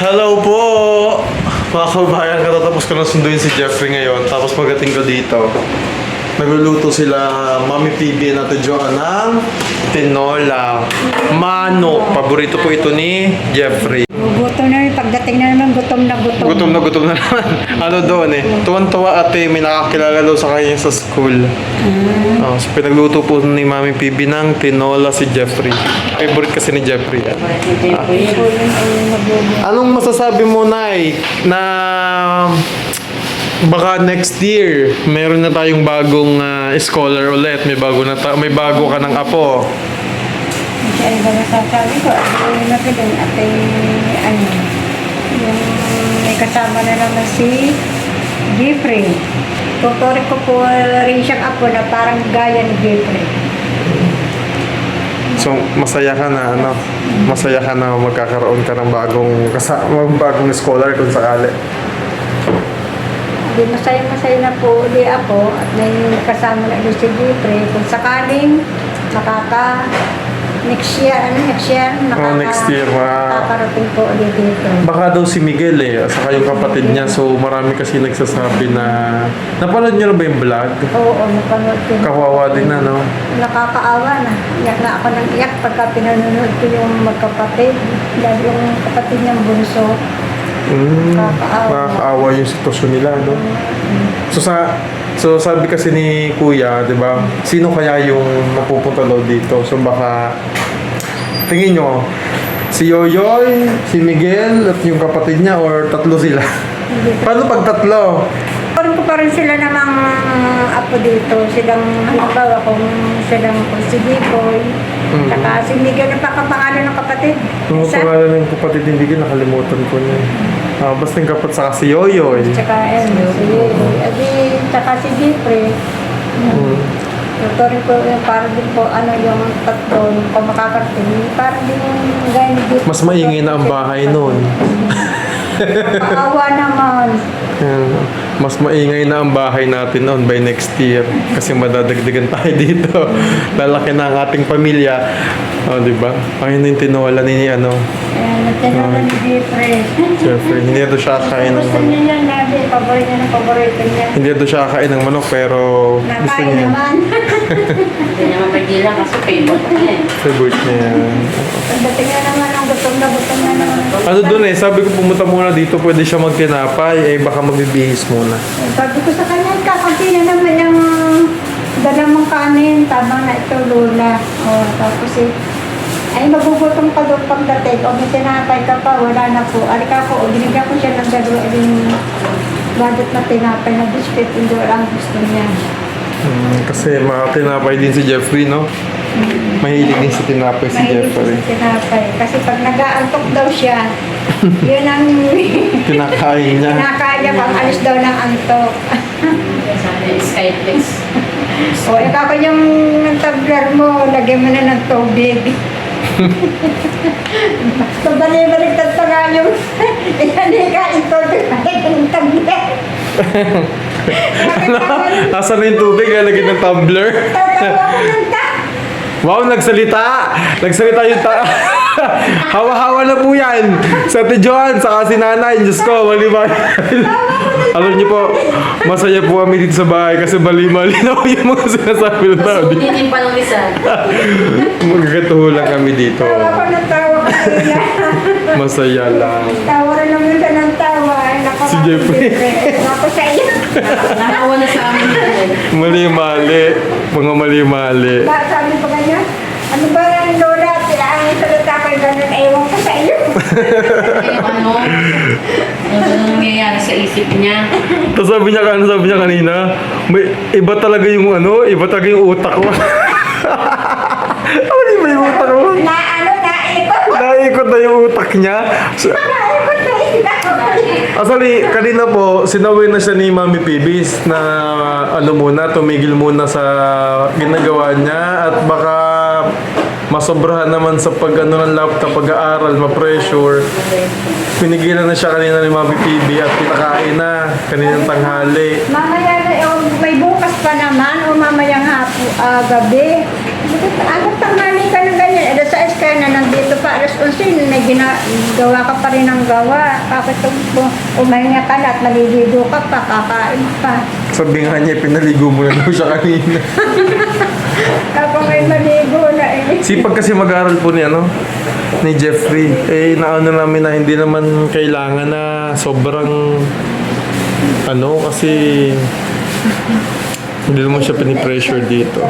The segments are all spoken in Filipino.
Hello po! Mga kababayan, katatapos ko na sunduin si Jeffrey ngayon. Tapos pagdating ko dito, nagluluto sila Mami PB at Ate Joanne ng tinola. Manok. Paborito po ito ni Jeffrey. Gutom na rin. Pagdating na naman, gutom na gutom. Gutom na naman. Ano doon eh. Tuwan-tuwa ate, may nakakilala daw sa kanya sa school. So pinagluto po ni Mami PB ng tinola si Jeffrey. Favorite kasi ni Jeffrey. Anong masasabi mo, Nay, na baka next year meron na tayong bagong scholar ulit, may bago ka ng apo? Ay, ba masasabi ko? Ano na ko din? At ano, yung may kasama na naman si Jeffrey. Tuturin ko po rin siyang apo na parang gaya ni Jeffrey. So masaya ka na masaya ka na magkakaroon ka ng bagong scholar kung sakali. Di masaya na po uli ako at may kasama na ulit si Jeffrey. Kung sakaling next year, next year, makakarating po ulit dito. Baka daw si Miguel saka yung kapatid niya. So marami kasi nagsasabi na napanood niyo na ba yung vlog? Oo, napanood ko. Kawawa din na, no? Nakakaawa na. Iyak na ako ng iyak pagka pinanonood ko yung magkapatid. Dahil yung kapatid niyang bunso. Nakakaawa yung sitwasyon nila, no? So sabi kasi ni Kuya, 'di ba? Sino kaya yung mapupunta daw dito? So baka tingin nyo, si Yoyoy, si Miguel at yung kapatid niya or tatlo sila? Paano pag tatlo? Parang ko pa rin sila namang apo dito. Silang, halimbawa kung si Dipoy, saka si Miguel, ang pangalan ng kapatid. Yung pangalan ng kapatid ni Miguel, nakalimutan ko na. Basta yung kapat saka si Yoyoy. Tsaka si Yoyoy. Tsaka si Jeffrey. Tuturin ko para din po yung tatlo, kung makakarating, para din yung gaya ni Jeffrey. Mas maingay na ang bahay noon. Nakakaawa naman. Mas maingay na ang bahay natin noon by next year kasi madadagdagan tayo dito. Lalaki na ang ating pamilya. Di ba? Ayun yung tinola ni Ayan, nagtinola ni Jeffrey. Hindi na siya kakain ng gusto manok. niya yan, Nabi. Paborito niya. Hindi na siya kakain ng manok pero gusto Nakain niya. naman. Hindi naman pagilan kasi favorite niya eh. Favorite niya. Pagdating na naman ang gutom na naman. Ano doon sabi ko pumunta muna dito, pwede siya magtinapay, baka magbibihis muna. Sabi ko sa kanya, kakunti na naman yung dalamang kanin. Tama na ito, Lola. Tapos ay magugutom ka doon pagdating. O may tinapay ka pa, wala na po. Alika po, binigyan ko siya ng dalawang badot na tinapay na biscuit. Hindi lang gusto niya. Kasi tinapay din si Jeffrey, no? Mahilig din si tinapay si Jeffrey. Tinapay. Kasi pag nag-aantok daw siya, yun ang Kinakain niya. kinakain niya pang alis daw ng antok. Sabi, Skyflex. O, ikaw ko yung tabler mo, lagyan mo na ng tubig. Pabalik-baliktad pa nga yung ikain tubig, lagyan ng tabler. Asan na yung tubig? Lagyan ng tumbler. Tatawa ko ng Wow, nagsalita! Nagsalita yung hawa-hawa na po yan. Sa Ate Joanne, saka si Nanay. Diyos ko, mali-mali. Alam niyo po, masaya po kami dito sa bahay kasi mali-mali na po yung mga sinasabi ng tao. Sumunitin pa ng isa. Magkakatuho lang kami dito. tawa ko ng tawa ko nila. Masaya lang. Tawa rin naman siya ng tawa. Si Jeffrey. Ako sa iyo. Nakawa na sa amin ito eh. Mali-mali. Mga mali-mali. Sabi pa kanya, ano ba yung Lola? Ang salita ko yung ganun, ewan ko sa iyo. Kaya ano nangyayari sa isip niya. Tapos sabi niya kanina, iba talaga yung utak ko. Ano ba yung utak ko? Naikot. Naikot na yung utak niya. Naikot na Actually, kanina po, sinaway na siya ni Mami Pibis na tumigil muna sa ginagawa niya at baka masobrahan naman sa ng laptop, pag-aaral, ma-pressure. Pinigilan na siya kanina ni Mami Pibi at pinakain na kaninang tanghali. Mamaya, may bukas pa naman o mamayang gabi. Agad tanghali ka na ganyan. Alas 6 ka na nandito pa. Alas 11, may gawa ka pa rin ng gawa. Bakit umahinga ka na at naliligo ka pa, kakain pa. Sabi nga niya, pinaligo mo na daw siya kanina. Kapag may maligo na eh. Sipag kasi mag-aral po ni Jeffrey. Eh, naano namin na hindi naman kailangan na sobrang kasi hindi naman siya pinipressure dito.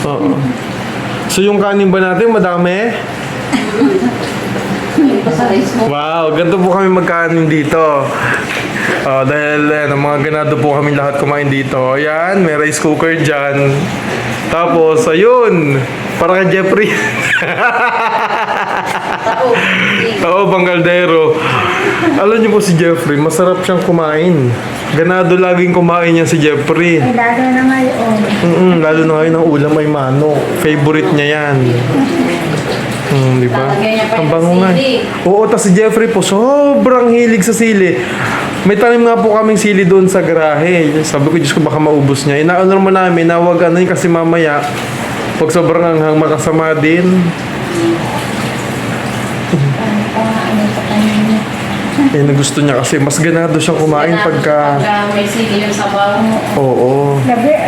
Oo. So yung kanin ba natin, madami? Ayun pa sa rice mo. Wow, ganito po kami magkanin dito. Dahil mga ganado po kami lahat kumain dito. Ayan, may rice cooker dyan. Tapos, ayun, para kay Jeffrey. Tao. Oo, Bangaldero. Alam niyo po si Jeffrey, masarap siyang kumain. Ganado laging kumain niya si Jeffrey. Ay, lalo na ngayon. Lalo na ngayon ang ulam ay manok. Favorite niya yan. Di ba? Lalagyan niya pa Ang yung bango nga. sili. Oo, tas si Jeffrey po, sobrang hilig sa sili. May tanim nga po kaming sili doon sa garahe. Sabi ko, Diyos ko, baka maubos niya. Inaano naman namin, nawag yun kasi mamaya, pag sobrang anghang, makasama din. Ano sa kanina. Eh, nagusto niya kasi mas ganado siyang kumain pagka... May sili yung sabaw. Oo,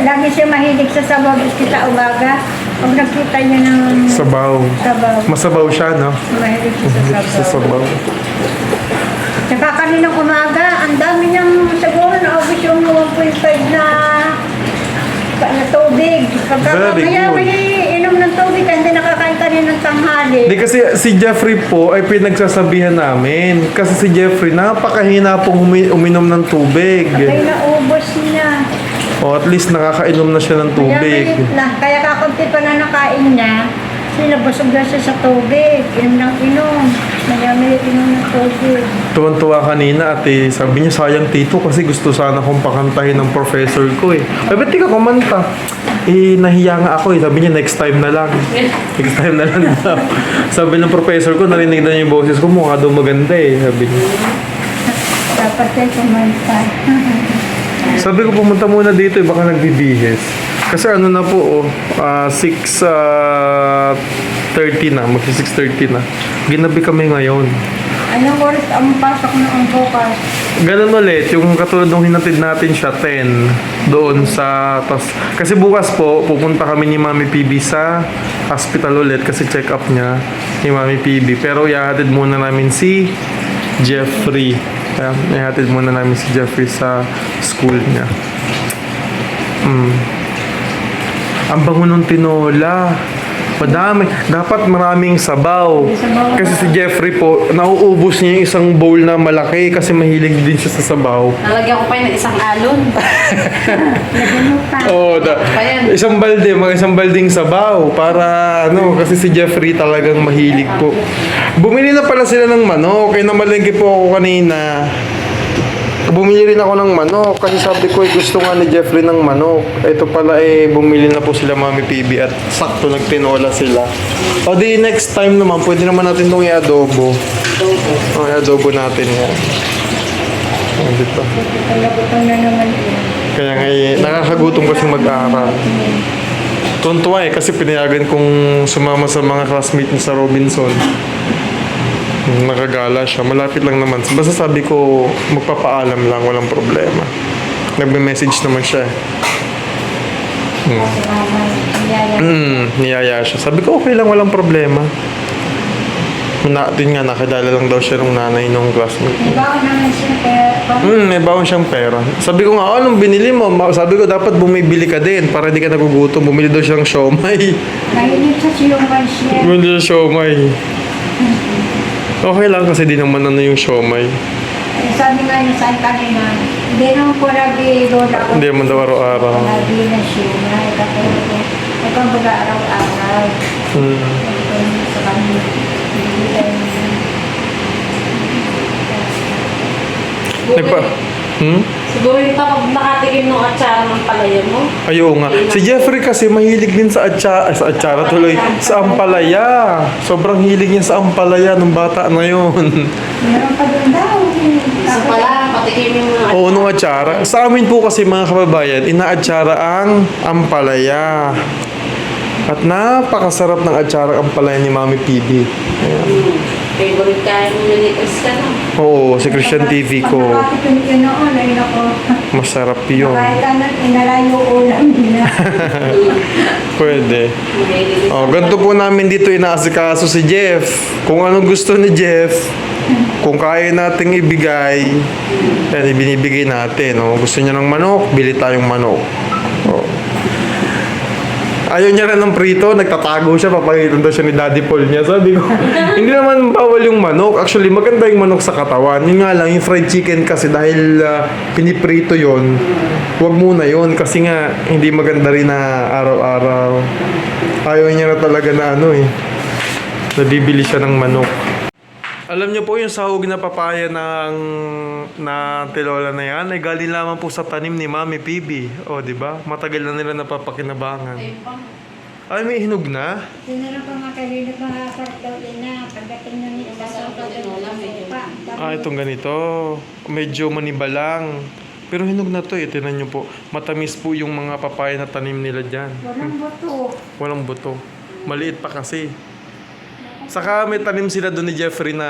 Lagi siya mahilig sa sabaw sa umaga. Pag nakita niya ng sabaw. sabaw, Masabaw siya, no? mahilig siya Sa sa sabaw. sabaw. Saka kaninang umaga, ang dami niyang siguro naubos yung 1.5 na tubig. Very Kaya good. may inom ng tubig kasi hindi nakakain kaninang tanghali. Di kasi si Jeffrey po ay pinagsasabihan namin. Kasi si Jeffrey, napakahina pong uminom ng tubig. Kaya naubos niya. O at least nakakainom na siya ng tubig. Kaya kakunti pa na nakain niya, sinabusog na siya sa tubig. Inom ng inom. Mayami inom ng tubig. Tuwan-tuwa kanina at sabi niya, sayang tito kasi gusto sana kong pakantahin ng professor ko eh. Ay, ba't di ka kumanta? Eh, nahiya nga ako eh. Sabi niya, next time na lang. Next time na lang daw. Sabi ng professor ko, narinig na niya yung boses ko, mukha daw maganda eh. Sabi niya. Dapat siya kumanta. Sabi ko, pumunta muna dito eh, baka nagbibihis. Kasi ano na po, 6:30 na, magsi 6:30 na. Ginabi kami ngayon. Anong oras ang pasok na ang bukas? Ganun ulit, yung katulad nung hinatid natin siya, 10, doon sa, kasi bukas po, pupunta kami ni Mami PB sa hospital ulit kasi check up niya ni Mami PB. Pero ihahatid muna namin si Jeffrey. Ayan, ihahatid muna namin si Jeffrey sa school niya. Ang bango ng tinola. Madami. Dapat maraming sabaw. Kasi si Jeffrey po, nauubos niya yung isang bowl na malaki kasi mahilig din siya sa sabaw. Nalagyan ko pa yun ng isang alon. Lagyan mo pa. Oo, Ayan. isang balde, mga isang balding sabaw para kasi si Jeffrey talagang mahilig po. Bumili na pala sila ng manok, kaya namalengke po ako kanina. Bumili rin ako ng manok kasi sabi ko gusto nga ni Jeffrey ng manok. Ito pala bumili na po sila Mami PB at sakto nagtinola sila. O di next time naman, pwede naman natin itong i-adobo. O, i-adobo natin yan. O, dito. Palagutan na naman yun. Kaya nga nakakagutom kasi mag-aaral. Tuntua kasi pinayagan kong sumama sa mga classmate niya sa Robinson. Nakagala siya. Malapit lang naman. Basta sabi ko, magpapaalam lang. Walang problema. Nagme-message naman siya. Niyaya siya. Sabi ko, okay lang. Walang problema. Din nga, nakilala lang daw siya ng nanay nung classmate. Diba ako naman siya kaya May bawang siyang pera. Sabi ko nga, anong binili mo? Sabi ko, dapat bumibili ka din para di ka nagugutom. Bumili daw siya ng siomay. nahinig sa siyuman siya. Bumili siya ng siomay. Okay lang kasi di naman yung siomay. Sabi nga niya saan kanina, hindi naman po nag-load ako. Hindi naman daw araw-araw. Lagi na siyuman. Ikaw baga araw-araw. Sa kanina. Siguro yung kapag nakatikim ng atsara ng palaya mo. Ayaw nga. Si Jeffrey kasi mahilig din sa atsara tuloy. Sa ampalaya. Sobrang hilig niya sa ampalaya nung bata na yun. Meron pa doon daw. Isa pala, patikimin mo ng atsara. Oo, nung atsara. Sa amin po kasi mga kababayan, inaatsara ang ampalaya. At napakasarap ng atsara ang palaya ni Mami PB. Favorite kain mo ni Chris ka na. Oo, si Christian TV ko. Pag nakapit yun noon, ay nako. Masarap yun. Kahit ano, inalayo ulam nila. Pwede. Mahilig Oh, ganito po namin dito inaasikaso si Jeff. Kung anong gusto ni Jeff, kung kaya nating ibigay, yan, ibinibigay natin. Oh. Gusto niya ng manok, bili tayong manok. Oh. Ayaw niya rin ng prito, nagtatago siya, papahitan daw siya ni Daddy Paul niya. Sabi ko, hindi naman bawal yung manok. Actually, maganda yung manok sa katawan. Yun nga lang, yung fried chicken kasi dahil piniprito yon, wag muna yon kasi nga, hindi maganda rin na araw-araw. Ayaw niya na talaga na nabibili siya ng manok. Alam niyo po yung sahog na papaya na tilola na yan ay galing lamang po sa tanim ni Mami PB. O, di ba? Matagal na nila napapakinabangan. Ay, may hinog na? Sinara pa mga kalinot mga sarap daw din na pagdating ng isa sa Itong ganito. Medyo manibalang. Pero hinog na to eh. Tinan niyo po. Matamis po yung mga papaya na tanim nila dyan. Walang buto. Walang buto. Maliit pa kasi. Saka may tanim sila doon ni Jeffrey na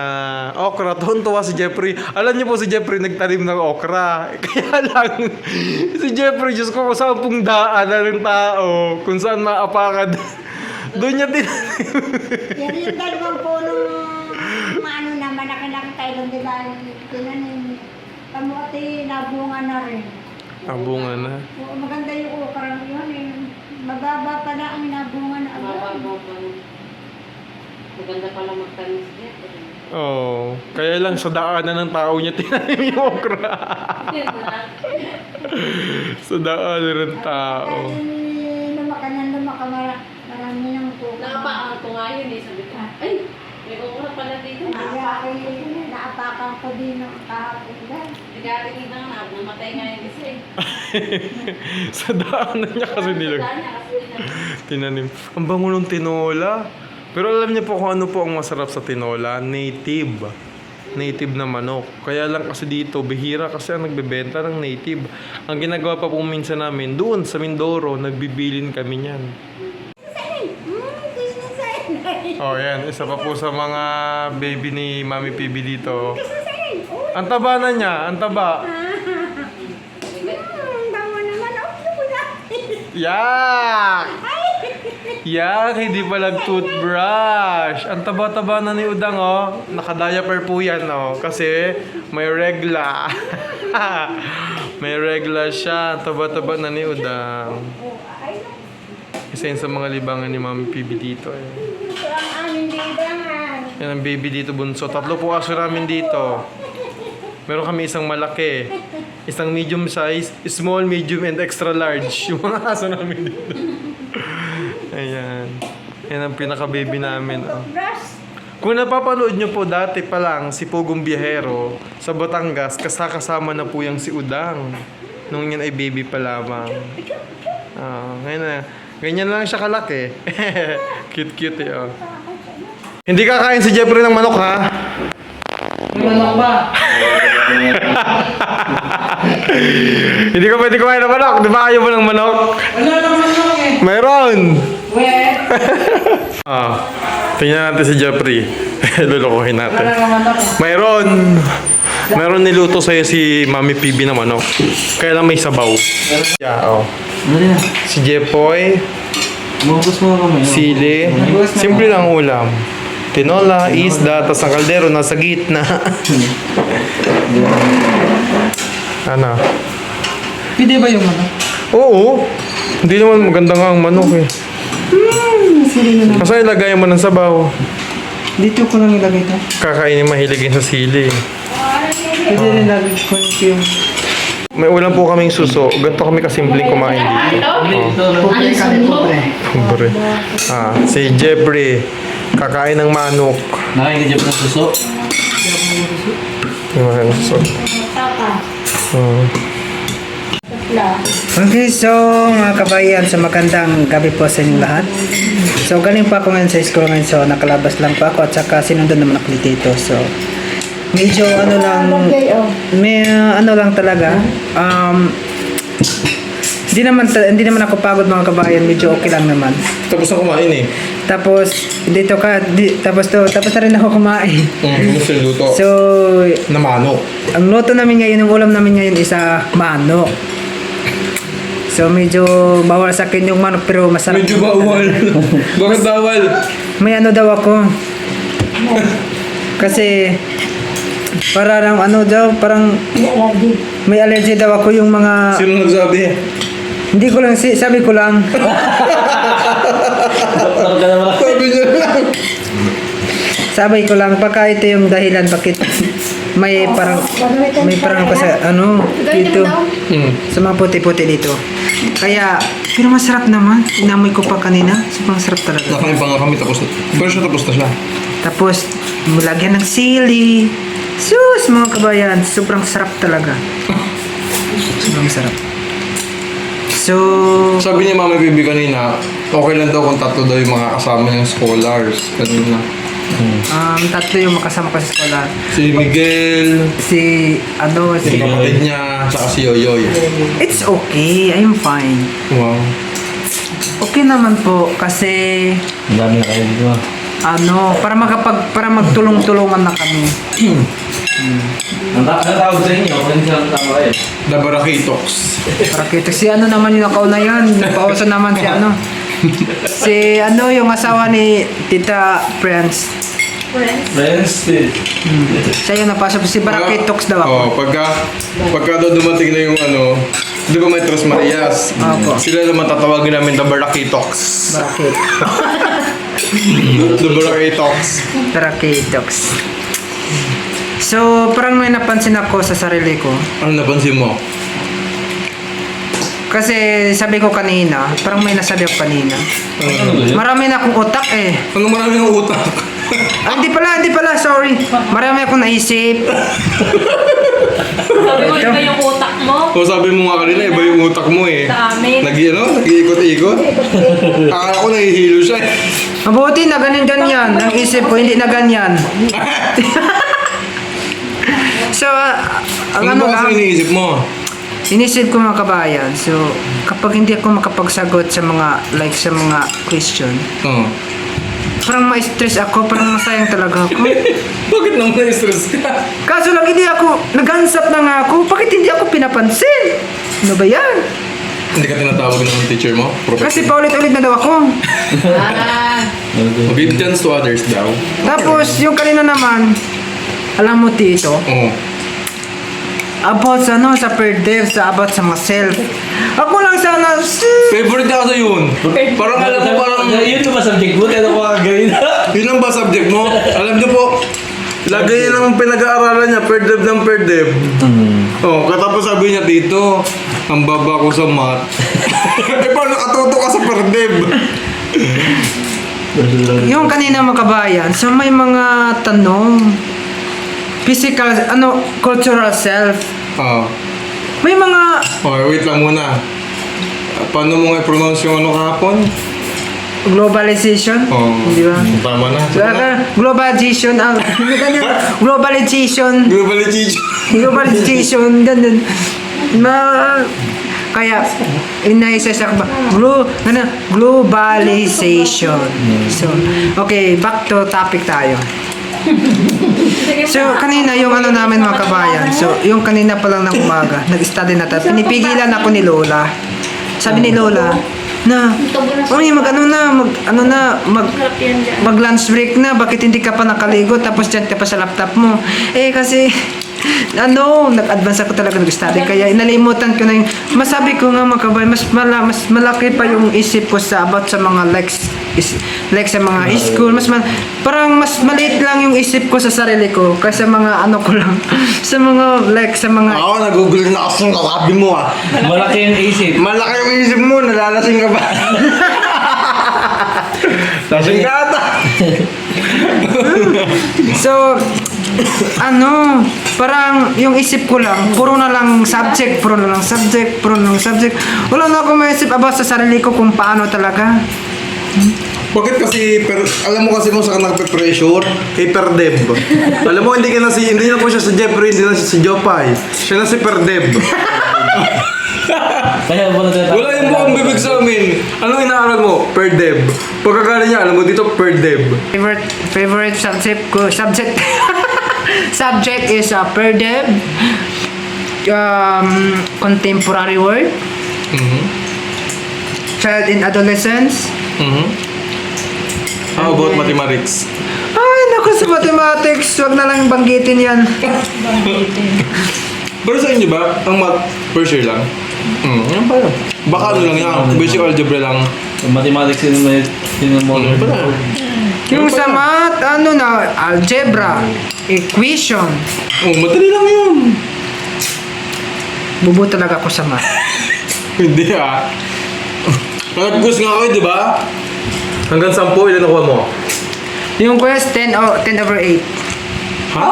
okra. Tuwan-tuwa si Jeffrey. Alam niyo po si Jeffrey nagtanim ng okra. Kaya lang, si Jeffrey, Diyos ko, kung saan pong daan ng tao, kung saan maapakan, doon niya tinanim. Yan yung dalawang punong maano na malaki-laki tayo doon nila. Tinanim. Kamuti, nabunga na rin. Bunga na. Oo, maganda yung okra yun eh. Mababa pala ang nabunga na agad. Maganda pala magtanim si Jeff. Oh, kaya lang sa daanan ng tao niya tinanim yung okra. Sa daanan ng tao. Marami ng okra. Nakapaan ko nga yun eh. Sabi ko, ay, may okra pala dito. Naapakan ko din ng kahapon. Nagarinig na nga, namatay nga yung isa eh. Sa daanan niya kasi nilag. Tinanim. Ang bango ng tinola. Pero alam niyo po kung ano po ang masarap sa tinola? Native. Native na manok. Kaya lang kasi dito, bihira kasi ang nagbebenta ng native. Ang ginagawa pa po minsan namin, doon sa Mindoro, nagbibilin kami niyan. Oh, yan. Isa pa po sa mga baby ni Mami PB dito. Ang taba na niya. Ang taba. Yak! Yak! Hindi pa nag-toothbrush. Ang taba-taba na ni Udang, oh. Naka-diaper po yan, oh. Kasi may regla. May regla siya. Ang taba-taba na ni Udang. Isa yun sa mga libangan ni Mami PB dito, eh. Yan ang baby dito, bunso. 3 po aso namin dito. Meron kami isang malaki. Isang medium size, small, medium, and extra large. Yung mga aso namin dito. Ayan. Yan ang pinaka-baby namin. Oh. Kung napapanood nyo po dati pa lang si Pugong Biyahero sa Batangas, kasama na po yung si Udang. Nung yan ay baby pa lamang. Ngayon na. Ganyan lang siya kalaki. Cute-cute eh. Oh. Hindi kakain si Jeffrey ng manok, ha? Manok ba? Hindi ka pwede kumain ng manok. Di ba ayaw mo ng manok? Wala naman manok eh. Mayroon! Weh! Tingnan natin si Jeffrey. Lulukuhin natin. Wala naman manok eh. Mayroon! Meron niluto sa'yo si Mami PB na manok. Kaya lang may sabaw. Yeah, oh. Ano na? Si Jeffoy, Bubos mo kami. sili. Simple lang ulam. Tinola, isda, tas ang kaldero nasa gitna. Ano? Pwede ba yung manok? Oo. Hindi naman maganda nga ang manok eh. Sili na lang. Kasi ilagay mo ng sabaw. Dito ko lang ilagay ito. Kakainin mahiligin sa sili. Pwede rin lagay ko yung... May ulam po kaming suso. Ganito kami kasimpleng kumain dito. Pobre kami, pobre. Pobre. Si Jeffrey. Kakain ng manok. Nakikijab ng suso. Yung suso. Okay, so mga kabayan, sa magandang gabi po sa inyong lahat. So galing pa ako ngayon sa school ngayon, so nakalabas lang pa ako at saka sinundan naman ako dito. So medyo ano lang, may ano lang talaga. hindi naman ako pagod mga kabayan, medyo okay lang naman. Tapos na kumain eh. Tapos tapos na rin ako kumain. Gusto yung luto. So, Na manok. ang luto namin ngayon, ang ulam namin ngayon isa manok. So medyo bawal sa akin yung manok pero masarap. Medyo bawal. Bakit bawal? May ano daw ako. Kasi parang ano daw, parang may allergy daw ako yung mga Sino nagsabi? hindi ko lang sabi ko lang. Sabi niya lang. Sabi ko lang baka ito yung dahilan bakit may parang kasi ano dito sa mga puti-puti dito. Kaya pero masarap naman. Inamoy ko pa kanina. Sobrang sarap talaga. Nakain pa nga kami tapos pero siya tapos na siya. Tapos lagyan ng sili. Sus mga kabayan, sobrang sarap talaga. Sobrang sarap. So, Sabi niya Mami Bibi kanina, okay lang daw kung tatlo daw yung mga kasama niyang scholars. Kanina. tatlo yung makasama ko sa eskwela. Si Miguel, Si si kapatid niya, saka si Yoyoy. It's okay, I'm fine. Wow. Okay naman po kasi Ang dami na kayo dito. para magtulong-tulungan na kami. Ang tawag sa inyo, kung saan tama kayo. The Barakitox. Para kita si ano naman yung nakauna yan, napauso naman si ano. Si ano yung asawa ni Tita Friends. Friends, Siya yung napasok si Barakitox daw ako. Pagka daw dumating na yung ano, di ba may Tres Marias? Opo. Sila naman tatawagin namin The Barakitox. Barakit. The Barakitox. Barakitox. So, parang may napansin ako sa sarili ko. Ano napansin mo? Kasi sabi ko kanina, parang may nasabi ako kanina. Marami na akong utak eh. Ano marami ng utak? Hindi pala, sorry. Marami akong naisip. Sabi mo, iba yung utak mo. O sabi mo nga kanina, iba yung utak mo eh. Sa amin. Nag-iikot-ikot? Akala ko nahihilo siya eh. Mabuti na ganyan. Ang isip ko, hindi na ganyan. So, ang Ano ano ba kasi lang, iniisip mo? inisip ko mga kabayan. So, kapag hindi ako makapagsagot sa mga question, Oo. parang ma-stress ako, parang masayang talaga ako. Bakit naman na-stress ka? Kaso lang hindi ako, nag-ansap na nga ako, bakit hindi ako pinapansin? Ano ba yan? Hindi ka tinatawag ng teacher mo? Kasi paulit-ulit na daw ako. Give chance to others daw. Tapos, yung kanina naman, alam mo tito, Oo. about sa per dev, about sa myself. Ako lang sana, Favorite niya kasi yun. Parang alam mo, parang... Yun yung subject mo, kaya ako kagawin. Yun lang ba subject mo? Alam niyo po, lagi yun ang pinag-aaralan niya, per dev ng per dev. Oh, katapos sabi niya dito, ang baba ko sa math. Eh, paano nakatuto ka sa per dev? yung kanina mga kabayan, so may mga tanong, physical, cultural self. Oh. May mga, Okay, wait lang muna. Paano mo nga pronounce yung ano kahapon? globalization, Oh, di ba? tama na. Globalization, globalization, Globalization. ganun. Kaya, inaisa sa globalization. So, okay, back to topic tayo. So, kanina yung namin mga kabayan. So, yung kanina pa lang ng umaga, nag-study na tayo. Pinipigilan ako ni Lola. Sabi ni Lola, mag lunch break na, bakit hindi ka pa nakaligo tapos dyan ka pa sa laptop mo? Kasi nag-advance ako talaga nag-study kaya inalimutan ko na yung masabi ko nga mga kabay, mas malaki pa yung isip ko sa about sa mga sa mga school, parang mas maliit lang yung isip ko sa sarili ko kaysa mga ko lang sa mga sa mga Ako, nag-google na ako sa kasabi mo ah. Malaki yung isip. Malaki yung isip mo, nalalasing ka ba? Lasing ka ata. So, parang yung isip ko lang, puro na lang subject. Wala na akong maisip about sa sarili ko kung paano talaga. Bakit kasi, alam mo kasi mo sa nagpe-pressure, kay Perdeb. Alam mo, hindi na po siya si Jeffrey, hindi na siya si Jopay. Siya na si Perdeb. Kaya po natin. Wala yung buong bibig sa amin. Anong inaaral mo? Per deb. Pagkakala niya, alam mo dito, per deb. Favorite subject ko, subject is per deb, contemporary work, child and adolescence. How about mathematics? Ay, naku sa mathematics, wag na lang banggitin yan. Pero sa inyo ba, ang math per share lang? Yan pa yun. Baka ano lang yan, basic algebra lang. Mathematics in modern. Yung sa math, ano na, algebra, equation. Oh, madali lang yun. Bubo talaga ako sa math. Hindi ah. Nag-quiz nga kayo, di ba? Hanggang 10, ilan nakuha mo? Yung quest, 10 over 8. Ha?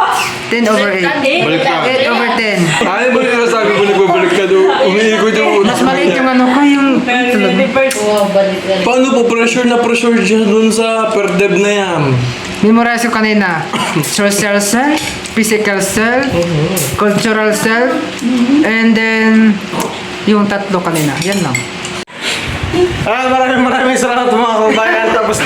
10 over 8. Balik ka. 8 over 10. Ay, balik na sabi ko, nagbabalik ka doon. Umiikot yung Mas maliit yung ano ko, yung... Oo, balik ka rin. Paano po? Pressure siya dun sa per deb na yan. Memorize ko kanina. Social self, physical self, cultural self, and then yung tatlo kanina. Yan lang. Maraming salamat mga kabayan. Tapos